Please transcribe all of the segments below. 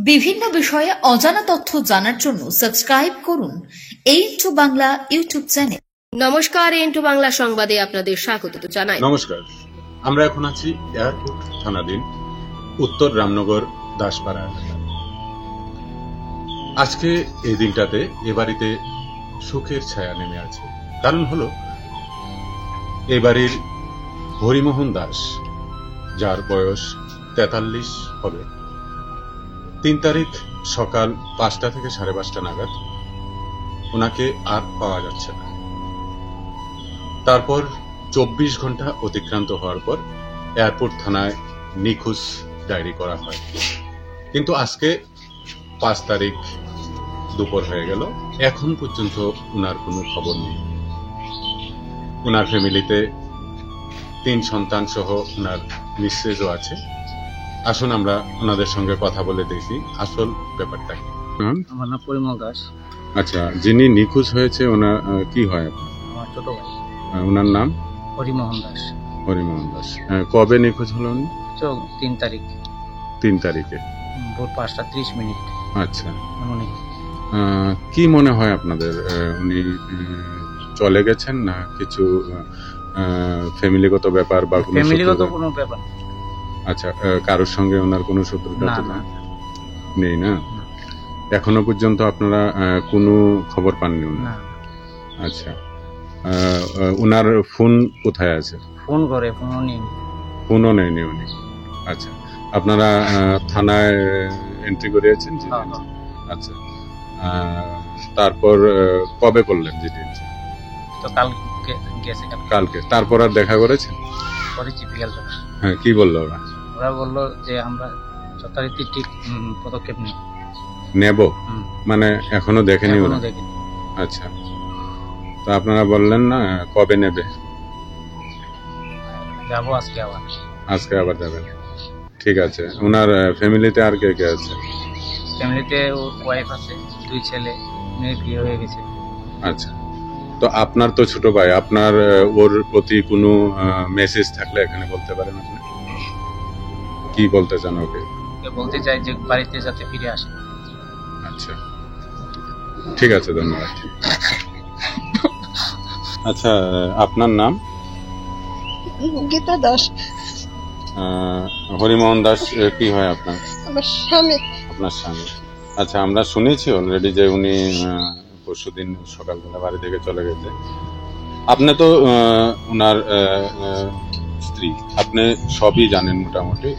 বিভিন্ন বিষয়ে অজানা তথ্য জানার জন্য সাবস্ক্রাইব করুন A2 বাংলা ইউটিউব চ্যানেল। নমস্কার, A2 বাংলা সংবাদে আপনাদের স্বাগত জানাই। নমস্কার, আমরা এখন আছি এয়ারপোর্ট থানাধীন উত্তর রামনগর দাসপাড়া এলাকায়। আজকে এই দিনটাতে এ বাড়িতে সুখের ছায়া নেমে আছে। কারণ হলো এ বাড়ির হরিমোহন দাস, যার বয়স 43 হবে, 3 তারিখ সকাল 5টা থেকে 5:30 নাগাদ ওনাকে আর পাওয়া যাচ্ছে না। তারপর 24 ঘন্টা অতিক্রান্ত হওয়ার পর এয়ারপোর্ট থানায় নিখোঁজ ডায়েরি করা হয়। কিন্তু আজকে 5 তারিখ দুপুর হয়ে গেল, এখন পর্যন্ত ওনার কোনো খবর নেই। ওনার ফ্যামিলিতে 3 সন্তান সহ ওনার মিসেসও আছে। আসুন আমরা ওনাদের সঙ্গে কথা বলে দেখি আসল ব্যাপারটা কি। আমার নাম পরিমল দাস। আচ্ছা, যিনি নিখোঁজ হয়েছে ওনার কি হয় আপনার? আমার ছোট ভাই। ওনার নাম হরিমোহন দাস। হরিমোহন দাস। কবে নিখোঁজ হলো উনি? 3 তারিখ। 3 তারিখে ভোর 5:30। আচ্ছা, এমনই। কি মনে হয় আপনাদের, উনি চলে গেছেন না কিছু ফ্যামিলিগত ব্যাপার বা কোনো ফ্যামিলিগত কোনো ব্যাপার? আচ্ছা, কারোর সঙ্গে ওনার কোনো শত্রুতা না, তো না। নেই না? এখনো পর্যন্ত আপনারা কোনো খবর পাননি উনি? না। আচ্ছা, ওনার ফোন কোথায় আছে? ফোন করে, ফোনও নেই। ফোনও নেয়নি উনি। আচ্ছা, আপনারা থানায় এন্ট্রি করিয়েছেন? হ্যাঁ। আচ্ছা, তারপর কবে করলেন জিডি? তো কালকে গেছে। কালকে। তারপর আর দেখা করেছেন? করেছি বিকেলবেলা। হ্যাঁ, কি বললো ওরা? ওরা বললো যে আমরা যথারীতি ঠিক পদক্ষেপ নেব, মানে এখনো দেখেনি ওরা? দেখিনি। আচ্ছা, তো আপনারা বললেন না কবে নেবে? যাবো আজকে আবার। আজকে আবার যাবেন? ঠিক আছে। ওনার ফ্যামিলিতে আর কে কে আছে? ফ্যামিলিতে ওর ওয়াইফ আছে, 2 ছেলে, মেয়ে বিয়ে হয়ে গেছে। আচ্ছা, তো আপনার তো ছোট ভাই, আপনার ওর প্রতি কোনো মেসেজ থাকলে এখানে বলতে পারেন। আপনি কি বলতে চান ওকে? বলতে চাই যে বাড়িতে যাতে ফিরে আসে। আচ্ছা, ঠিক আছে, ধন্যবাদ। আচ্ছা, আপনার নাম? গীতা দাস। হরিমোহন দাস কি হয় আপনার? আমার স্বামী। আপনার স্বামী। আচ্ছা, আমরা শুনেছি অলরেডি যে উনি পরশুদিন সকালবেলা বাড়ি থেকে চলে গেছে। আপনি তো ওনার স্ত্রী, আপনি সবই জানেন মোটামুটি।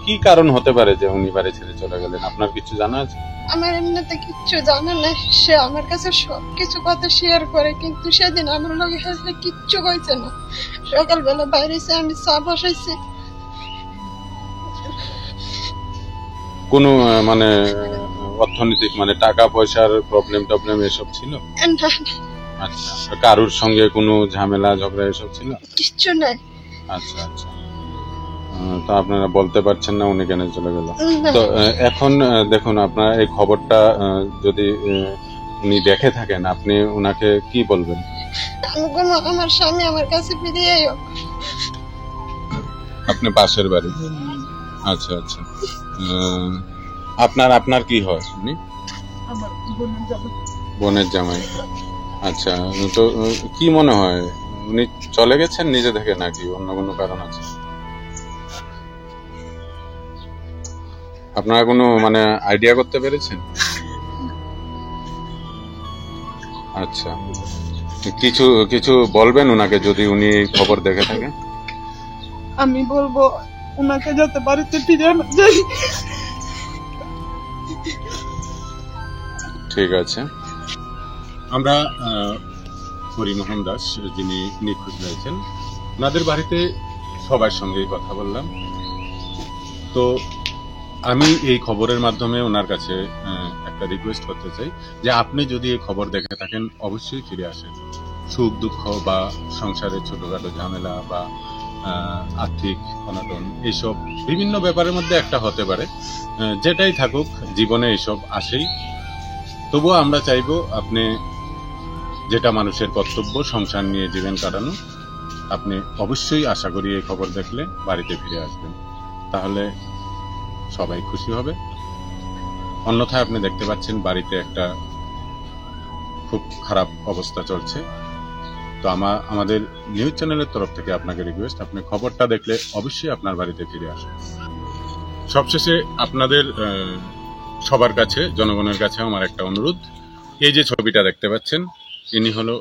কি কারণ হতে পারে যে উনি বাড়ি ছেড়ে চলে গেলেন? আপনার কিছু জানা আছে? আমার এমনিতে কিচ্ছু জানে না। সে আমার কাছে সবকিছু কথা শেয়ার করে, কিন্তু সেদিন আমার লগে হাসলে কিচ্ছু কইছে না। সকালবেলা বাইরেছে, আমি চা বসাইছি। কোনো মানে অর্থনৈতিক মানে টাকা পয়সার প্রবলেম এসব ছিল? আচ্ছা, কারোর সঙ্গে কোনো ঝামেলা ঝগড়া এসব ছিল? কিচ্ছু নাই। আচ্ছা আচ্ছা, তো আপনারা বলতে পারছেন না উনি কেন চলে গেল? তো এখন দেখুন, আপনার এই খবরটা যদি উনি দেখে থাকেন, আপনি উনাকে কি বলবেন? আমার স্বামী আমার কাছে ফিরিয়ে এলো। আপনি পাশের বাড়ি? আচ্ছা আচ্ছা, আপনার কি হয়? উনি আমার বোনের জামাই। আচ্ছা, তো কি মনে হয় উনি চলে গেছেন নিজে থেকে নাকি অন্য কোনো কারণ আছে? আপনারা কোনো মানে আইডিয়া করতে পেরেছেন? আচ্ছা, কিছু বলবেন উনাকে যদি উনি খবর দেখে থাকেন? আমি বলবো ওনাকে যাতে বাড়িতে ফিরে আনা যায়। ঠিক আছে। আমরা হরিমোহন দাস, যিনি নিখোঁজ হয়েছেন, ওনাদের বাড়িতে সবার সঙ্গেই কথা বললাম। তো আমি এই খবরের মাধ্যমে ওনার কাছে একটা রিকোয়েস্ট করতে চাই যে আপনি যদি এই খবর দেখে থাকেন অবশ্যই ফিরে আসেন। সুখ দুঃখ বা সংসারের ছোটখাটো ঝামেলা বা আর্থিক অনটন, এইসব বিভিন্ন ব্যাপারের মধ্যে একটা হতে পারে। যেটাই থাকুক, জীবনে এইসব আসেই। তবুও আমরা চাইবো আপনি, যেটা মানুষের কর্তব্য, সংসার নিয়ে জীবন কাটানো, আপনি অবশ্যই আশা করি এই খবর দেখলে বাড়িতে ফিরে আসবেন। তাহলে সবাই খুশি হবে। অন্যথায় আপনি দেখতে পাচ্ছেন বাড়িতে একটা খুব খারাপ অবস্থা চলছে। তো আমাদের নিউজ চ্যানেলের তরফ থেকে আপনাকে রিকোয়েস্ট, আপনি খবরটা দেখলে অবশ্যই আপনার বাড়িতে ফিরে আসুন। সবশেষে আপনাদের সবার কাছে, জনগণের কাছে আমার একটা অনুরোধ, এই যে ছবিটা দেখতে পাচ্ছেন, ইনি হলো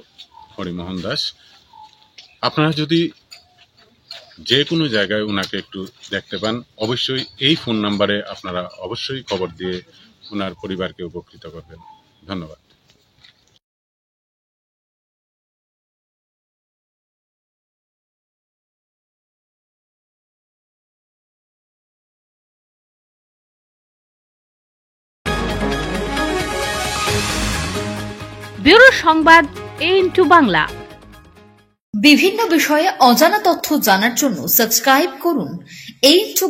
হরিমোহন দাস। আপনারা যদি যে কোনো জায়গায় ওনাকে একটু দেখতে পান, অবশ্যই এই ফোন নাম্বারে আপনারা অবশ্যই খবর দিয়ে ওনার পরিবারকে উপকৃত করবেন। ধন্যবাদ। ব্যুরো সংবাদ A বাংলা। বিভিন্ন বিষয়ে অজানা তথ্য জানার জন্য সাবস্ক্রাইব করুন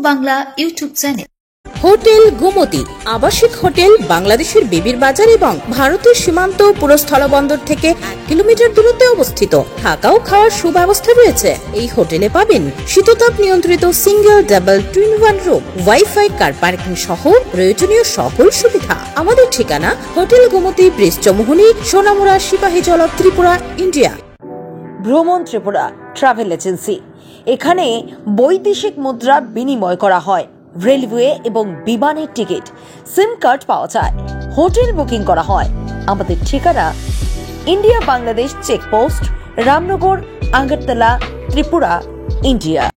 Bangla YouTube channel. Hotel Gomati আবাসিক হোটেল, বাংলাদেশের বিবির বাজার এবং ভারতের সীমান্ত পুরো স্থলবন্দর থেকে 1 কিলোমিটার দূরত্বে অবস্থিত। থাকা ও খাওয়ার সুব্যবস্থা রয়েছে। এই হোটেলে পাবেন শীততাপ নিয়ন্ত্রিত single, double, twin one room, wifi, car parking সহ প্রয়োজনীয় সকল সুবিধা। আমাদের ঠিকানা hotel Gomati, bridge Chowmuhani, Sonamura, Sepahijala, Tripura, India. ভ্রমণ ত্রিপুরা ট্রাভেল এজেন্সি। এখানে বৈদেশিক মুদ্রা বিনিময় করা হয়, রেলওয়ে এবং বিমানের টিকিট, সিম কার্ড পাওয়া যায়, হোটেল বুকিং করা হয়। আমাদের ঠিকানা India Bangladesh checkpost, Ramnagar, Agartala, Tripura, India.